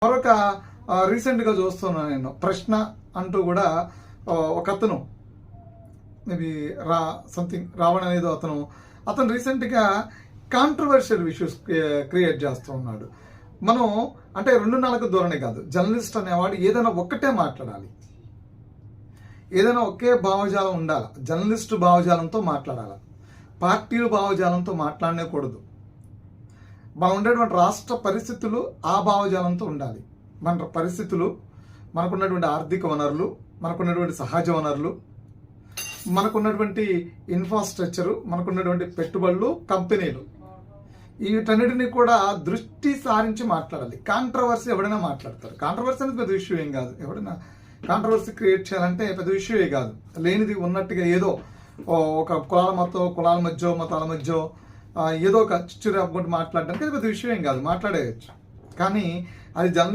మరొక రీసెంట్గా చూస్తున్నాను నేను, ప్రశ్న అంటూ కూడా ఒక అతను మేబీ సంథింగ్ రావణ్ అనేది అతను రీసెంట్గా కాంట్రవర్షియల్ ఇష్యూస్ క్రియేట్ చేస్తూ ఉన్నాడు. మనం అంటే 2 ధోరణి కాదు, జర్నలిస్ట్ అనేవాడు ఏదైనా ఒక్కటే మాట్లాడాలి, ఏదైనా ఒకే భావజాలం ఉండాలి. జర్నలిస్టు భావజాలంతో మాట్లాడాలి, పార్టీలు భావజాలంతో మాట్లాడనేకూడదు. మనం ఉండేటువంటి రాష్ట్ర పరిస్థితులు ఆ భావజాలంతో ఉండాలి. మన పరిస్థితులు, మనకున్నటువంటి ఆర్థిక వనరులు, మనకున్నటువంటి సహజ వనరులు, మనకున్నటువంటి ఇన్ఫ్రాస్ట్రక్చరు, మనకున్నటువంటి పెట్టుబడులు, కంపెనీలు, వీటన్నిటిని కూడా దృష్టి సారించి మాట్లాడాలి. కాంట్రవర్సీ ఎవడైనా మాట్లాడతారు. కాంట్రవర్సీ అనేది పెద్ద ఇష్యూ ఏం కాదు. ఎవడైనా కాంట్రవర్సీ క్రియేట్ చేయాలంటే పెద్ద ఇష్యూ కాదు. లేనిది ఉన్నట్టుగా ఏదో ఒక కులాల మధ్య మతాల మధ్య ఏదో ఒక చిచ్చురాపుకుంటూ మాట్లాడడానికి అది పెద్ద విషయం ఏం కాదు, మాట్లాడేయచ్చు. కానీ అది జర్నలిస్ట్